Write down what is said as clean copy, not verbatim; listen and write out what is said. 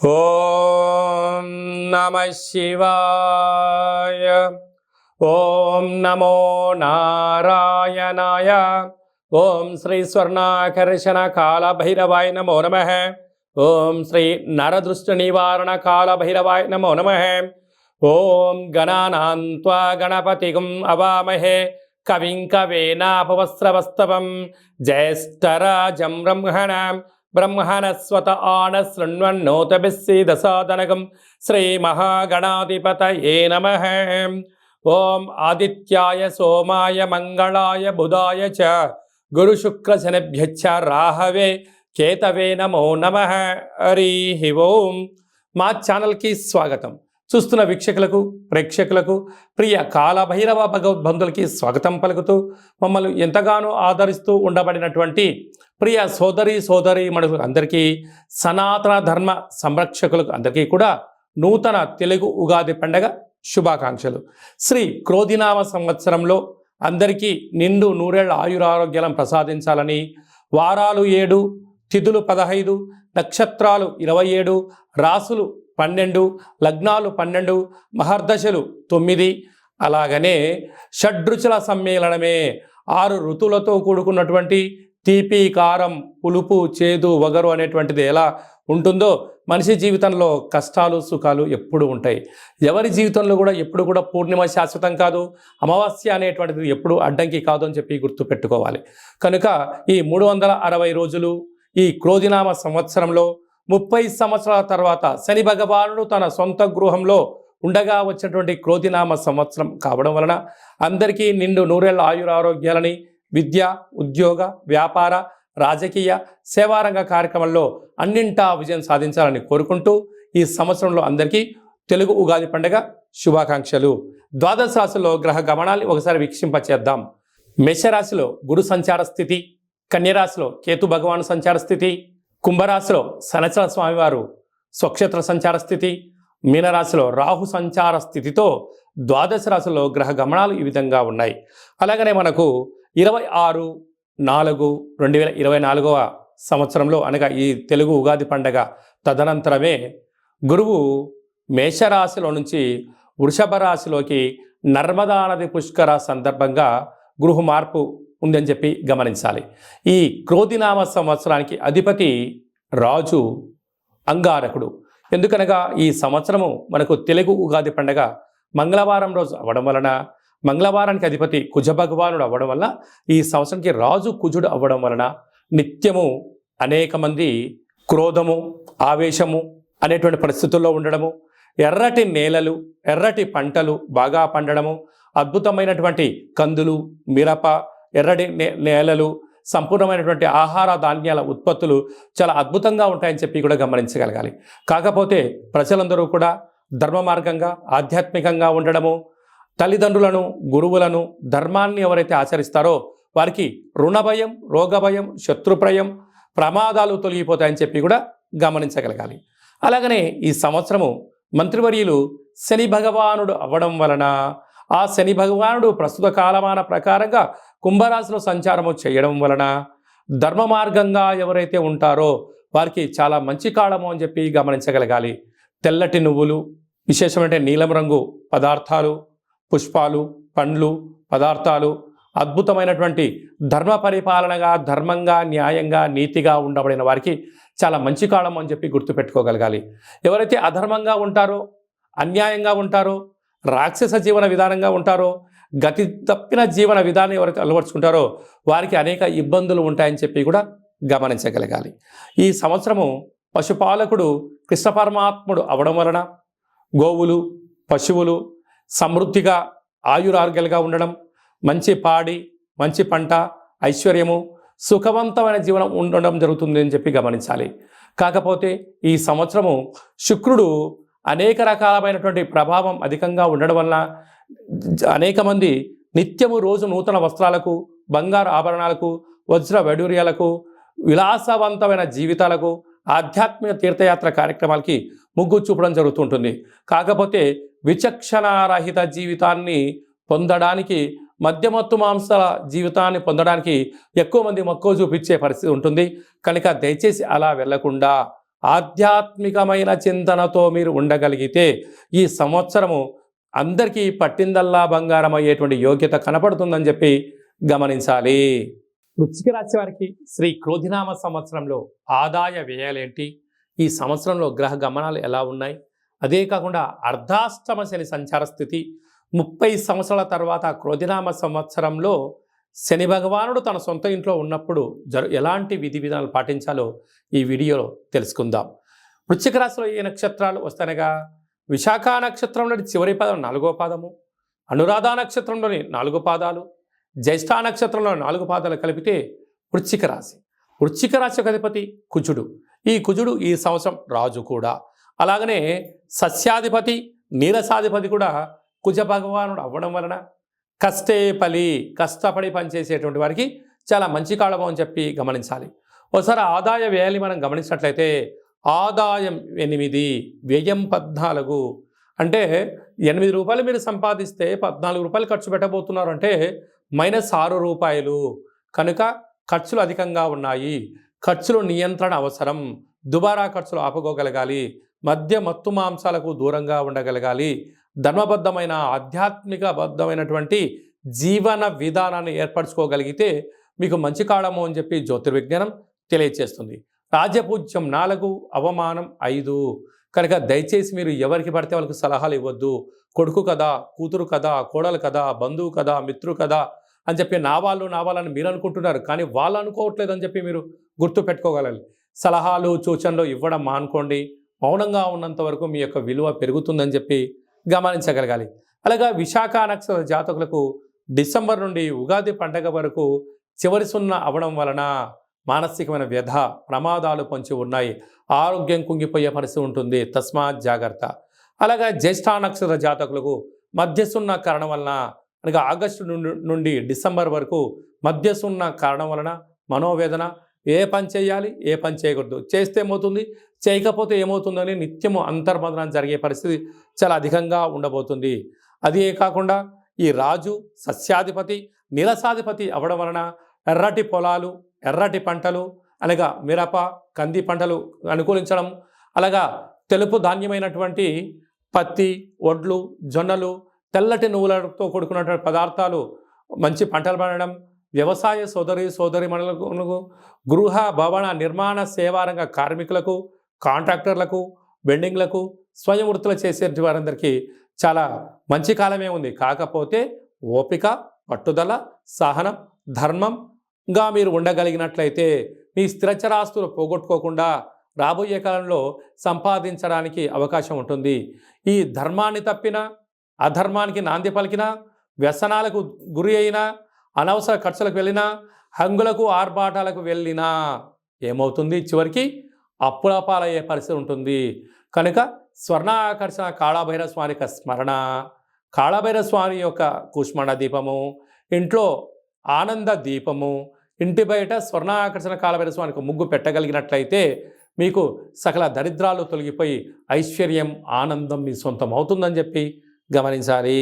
ఓం నమః శివాయ. ఓం నమో నారాయణాయ. ఓం శ్రీ స్వర్ణాకర్షణ కాల భైరవాయ నమో నమః. ఓం శ్రీ నరదృష్టి నివారణ కాల భైరవాయ నమో నమః. ఓం గణానాం త్వా గణపతిగుం అవామహే కవిం కవేనాపవస్త్రవస్తవం జ్యేష్ఠరాజం బ్రహ్మణాం బ్రహ్మణస్వత ఆన శృణ్వన్నోతభిస్సీదసాదనగం శ్రీమహాగణాధిపతయే నమః. ఓం ఆదిత్యాయ సోమాయ మంగళాయ బుధాయ చ గురుశుక్రశనిభ్యశ్చ రాహవే కేతవే నమో నమః. హరి ఓం. మా ఛానల్కి స్వాగతం. చూస్తున్న వీక్షకులకు ప్రేక్షకులకు ప్రియ కాలభైరవ భగవద్బంధులకి స్వాగతం పలుకుతూ మమ్మల్ని ఎంతగానో ఆదరిస్తూ ఉండబడినటువంటి ప్రియ సోదరి మనులకు అందరికీ, సనాతన ధర్మ సంరక్షకులకు అందరికీ కూడా నూతన తెలుగు ఉగాది పండగ శుభాకాంక్షలు. శ్రీ క్రోధినామ సంవత్సరంలో అందరికీ నిండు నూరేళ్ల ఆయురారోగ్యాలను ప్రసాదించాలని, వారాలు 7, తిథులు 15, నక్షత్రాలు 27, రాసులు 12, లగ్నాలు 12, మహర్దశలు 9, అలాగనే షడ్రుచుల సమ్మేళనమే 6 ఋతువులతో కూడుకున్నటువంటి తీపి, కారం, పులుపు, చేదు, వగరు అనేటువంటిది ఎలా ఉంటుందో మనిషి జీవితంలో కష్టాలు సుఖాలు ఎప్పుడు ఉంటాయి. ఎవరి జీవితంలో కూడా ఎప్పుడు కూడా పూర్ణిమ శాశ్వతం కాదు, అమావాస్య అనేటువంటిది ఎప్పుడు అడ్డంకి కాదు అని చెప్పి గుర్తుపెట్టుకోవాలి. కనుక ఈ 360 రోజులు ఈ క్రోధినామ సంవత్సరంలో 30 సంవత్సరాల తర్వాత శని భగవానుడు తన సొంత గృహంలో ఉండగా వచ్చినటువంటి క్రోధినామ సంవత్సరం కావడం వలన అందరికీ నిండు నూరేళ్ల ఆయురారోగ్యాలని, విద్య, ఉద్యోగ, వ్యాపార, రాజకీయ, సేవారంగ కార్యక్రమంలో అన్నింటా విజయం సాధించాలని కోరుకుంటూ ఈ సంవత్సరంలో అందరికీ తెలుగు ఉగాది పండుగ శుభాకాంక్షలు. ద్వాదశ రాశిలో గ్రహ గమనాన్ని ఒకసారి వీక్షింపచేద్దాం. మేషరాశిలో గురు సంచార స్థితి, కన్యరాశిలో కేతు భగవాను సంచార స్థితి, కుంభరాశిలో శనిచర స్వామివారు స్వక్షేత్ర సంచార స్థితి, మీనరాశిలో రాహు సంచార స్థితితో ద్వాదశ రాశిలో గ్రహ గమనాలు ఈ విధంగా ఉన్నాయి. అలాగనే మనకు 26/4/2024 సంవత్సరంలో అనగా ఈ తెలుగు ఉగాది పండగ తదనంతరమే గురువు మేషరాశిలో నుంచి వృషభ రాశిలోకి నర్మదా నది పుష్కర సందర్భంగా గృహ మార్పు ఉందని చెప్పి గమనించాలి. ఈ క్రోధినామ సంవత్సరానికి అధిపతి రాజు అంగారకుడు. ఎందుకనగా ఈ సంవత్సరము మనకు తెలుగు ఉగాది పండగ మంగళవారం రోజు అవ్వడం వలన, మంగళవారానికి అధిపతి కుజ భగవానుడు అవ్వడం వల్ల ఈ సంవత్సరానికి రాజు కుజుడు అవ్వడం వలన నిత్యము అనేక మంది క్రోధము, ఆవేశము అనేటువంటి పరిస్థితుల్లో ఉండడము, ఎర్రటి నేలలు, ఎర్రటి పంటలు బాగా పండడము, అద్భుతమైనటువంటి కందులు, మిరప, ఎర్రటి నేలలు, సంపూర్ణమైనటువంటి ఆహార ధాన్యాల ఉత్పత్తులు చాలా అద్భుతంగా ఉంటాయని చెప్పి కూడా గమనించగలగాలి. కాకపోతే ప్రజలందరూ కూడా ధర్మ మార్గంగా ఆధ్యాత్మికంగా ఉండడము, తల్లిదండ్రులను, గురువులను, ధర్మాన్ని ఎవరైతే ఆచరిస్తారో వారికి రుణభయం, రోగభయం, శత్రుప్రయం, ప్రమాదాలు తొలగిపోతాయని చెప్పి కూడా గమనించగలగాలి. అలాగనే ఈ సంవత్సరము మంత్రివర్యులు శని భగవానుడు అవ్వడం వలన ఆ శని భగవానుడు ప్రస్తుత కాలమాన ప్రకారంగా కుంభరాశిలో సంచారము చేయడం వలన ధర్మ మార్గంగా ఎవరైతే ఉంటారో వారికి చాలా మంచి కాలము అని చెప్పి గమనించగలగాలి. తెల్లటి నువ్వులు, విశేషమైన నీలం రంగు పదార్థాలు, పుష్పాలు, పండ్లు, పదార్థాలు, అద్భుతమైనటువంటి ధర్మ పరిపాలనగా, ధర్మంగా, న్యాయంగా, నీతిగా ఉండబడిన వారికి చాలా మంచి కాలం అని చెప్పి గుర్తుపెట్టుకోగలగాలి. ఎవరైతే అధర్మంగా ఉంటారో, అన్యాయంగా ఉంటారో, రాక్షస జీవన విధానంగా ఉంటారో, గతి తప్పిన జీవన విధానం ఎవరైతే అలవర్చుకుంటారో వారికి అనేక ఇబ్బందులు ఉంటాయని చెప్పి కూడా గమనించగలగాలి. ఈ సంవత్సరము పశుపాలకుడు కృష్ణ పరమాత్ముడు అవడం వలన గోవులు, పశువులు సమృద్ధిగా ఆయురారోగ్యాలుగా ఉండడం, మంచి పాడి, మంచి పంట, ఐశ్వర్యము, సుఖవంతమైన జీవనం ఉండడం జరుగుతుంది అని చెప్పి గమనించాలి. కాకపోతే ఈ సంవత్సరము శుక్రుడు అనేక రకాలమైనటువంటి ప్రభావం అధికంగా ఉండడం వలన అనేక మంది నిత్యము రోజు నూతన వస్త్రాలకు, బంగారు ఆభరణాలకు, వజ్ర వైడూర్యాలకు, విలాసవంతమైన జీవితాలకు, ఆధ్యాత్మిక తీర్థయాత్ర కార్యక్రమాలకి మొగ్గు చూపడం జరుగుతుంటుంది. కాకపోతే విచక్షణారహిత జీవితాన్ని పొందడానికి, మద్యమత్తు మాంసాల జీవితాన్ని పొందడానికి ఎక్కువ మంది మక్కువ చూపించే పరిస్థితి ఉంటుంది. కనుక దయచేసి అలా వెళ్లకుండా ఆధ్యాత్మికమైన చింతనతో మీరు ఉండగలిగితే ఈ సంవత్సరము అందరికీ పట్టిందల్లా బంగారం అయ్యేటువంటి యోగ్యత కనపడుతుందని చెప్పి గమనించాలి. వృశ్చిక రాశి వారికి శ్రీ క్రోధినామ సంవత్సరంలో ఆదాయ వ్యయాలేంటి, ఈ సంవత్సరంలో గ్రహ గమనాలు ఎలా ఉన్నాయి, అదే కాకుండా అర్ధాష్టమ శని సంచార స్థితి 30 సంవత్సరాల తర్వాత క్రోధినామ సంవత్సరంలో శని భగవానుడు తన సొంత ఇంట్లో ఉన్నప్పుడు ఎలాంటి విధి విధానాలు పాటించాలో ఈ వీడియోలో తెలుసుకుందాం. వృశ్చిక రాశిలో ఏ నక్షత్రాలు వస్తానగా విశాఖ నక్షత్రంలోని చివరి పదం 4వ పాదము, అనురాధ నక్షత్రంలోని 4 పాదాలు, జ్యేష్ఠ నక్షత్రంలో 4 పాదాలు కలిపితే వృశ్చిక రాశి. వృశ్చిక రాశి యొక్క అధిపతి కుజుడు. ఈ కుజుడు ఈ సంవత్సరం రాజు కూడా. అలాగనే సస్యాధిపతి నీరసాధిపతి కూడా కుజ భగవానుడు అవ్వడం వలన కష్టే ఫలి, కష్టపడి పనిచేసేటువంటి వారికి చాలా మంచి కాలము అని చెప్పి గమనించాలి. ఒకసారి ఆదాయ వ్యయాన్ని మనం గమనించినట్లయితే ఆదాయం 8, వ్యయం 14. అంటే 8 రూపాయలు మీరు సంపాదిస్తే 14 రూపాయలు ఖర్చు పెట్టబోతున్నారు అంటే -6 రూపాయలు. కనుక ఖర్చులు అధికంగా ఉన్నాయి. ఖర్చులు నియంత్రణ అవసరం. దుబారా ఖర్చులు ఆపుకోగలగాలి. మద్య మత్తు మాంసాలకు దూరంగా ఉండగలగాలి. ధర్మబద్ధమైన ఆధ్యాత్మికబద్ధమైనటువంటి జీవన విధానాన్ని ఏర్పరచుకోగలిగితే మీకు మంచి కాలము అని చెప్పి జ్యోతిర్విజ్ఞానం తెలియచేస్తుంది. రాజ్యపూజ్యం 4, అవమానం 5. కనుక దయచేసి మీరు ఎవరికి పడితే వాళ్ళకి సలహాలు ఇవ్వద్దు. కొడుకు కదా, కూతురు కదా, కోడలు కదా, బంధువు కదా, మిత్రుడు కదా అని చెప్పి నా వాళ్ళని మీరు అనుకుంటున్నారు, కానీ వాళ్ళు అనుకోవట్లేదు అని చెప్పి మీరు గుర్తు పెట్టుకోగలగాలి. సలహాలు సూచనలు ఇవ్వడం మానుకోండి. మౌనంగా ఉన్నంత వరకు మీ యొక్క విలువ పెరుగుతుందని చెప్పి గమనించగలగాలి. అలాగా విశాఖ నక్షత్ర జాతకులకు డిసెంబర్ నుండి ఉగాది పండగ వరకు చివరి సున్నా అవడం వలన మానసికమైన వ్యధ, ప్రమాదాలు పొంచి ఉన్నాయి. ఆరోగ్యం కుంగిపోయే పరిస్థితి ఉంటుంది. తస్మాత్ జాగ్రత్త. అలాగా జ్యేష్ఠ నక్షత్ర జాతకులకు మధ్య సున్నా కారణం వలన, అనగా ఆగస్టు నుండి డిసెంబర్ వరకు మధ్య సున్నా కారణం వలన మనోవేదన. ఏ పని చేయాలి, ఏ పని చేయకూడదు, చేస్తే ఏమవుతుంది, చేయకపోతే ఏమవుతుందని నిత్యము అంతర్మదనం జరిగే పరిస్థితి చాలా అధికంగా ఉండబోతుంది. అదే కాకుండా ఈ రాజు సస్యాధిపతి నీరసాధిపతి అవడం వలన ఎర్రటి పొలాలు, ఎర్రటి పంటలు అనగా మిరప, కంది పంటలు అనుకూలించడం, అలాగా తెలుపు ధాన్యమైనటువంటి పత్తి, వడ్లు, జొన్నలు, తెల్లటి నువ్వులతో కూడుకున్నటువంటి పదార్థాలు మంచి పంటలు పండడం, వ్యవసాయ సోదరీమణులకు, గృహ భవన నిర్మాణ సేవారంగ కార్మికులకు, కాంట్రాక్టర్లకు, వెల్డింగ్లకు, స్వయం వృత్తులు చేసే వారందరికీ చాలా మంచి కాలమే ఉంది. కాకపోతే ఓపిక, పట్టుదల, సహనం, ధర్మంగా మీరు ఉండగలిగినట్లయితే మీ స్థిరచరాస్తులు పోగొట్టుకోకుండా రాబోయే కాలంలో సంపాదించడానికి అవకాశం ఉంటుంది. ఈ ధర్మాన్ని తప్పినా, అధర్మానికి నాంది పలికినా, వ్యసనాలకు గురి అయినా, అనవసర ఖర్చులకు వెళ్ళినా, హంగులకు ఆర్భాటాలకు వెళ్ళినా ఏమవుతుంది, చివరికి అప్పుల పాలయ్యే పరిస్థితి ఉంటుంది. కనుక స్వర్ణాకర్షణ కాళభైరవ స్వామి యొక్క స్మరణ, కాళభైరవ స్వామి యొక్క కూష్మాండ దీపము, ఇంట్లో ఆనంద దీపము, ఇంటి బయట స్వర్ణాకర్షణ కాళభైరవ స్వామికి ముగ్గు పెట్టగలిగినట్లయితే మీకు సకల దరిద్రాలు తొలగిపోయి ఐశ్వర్యం, ఆనందం మీ సొంతం అవుతుందని చెప్పి గమనించాలి.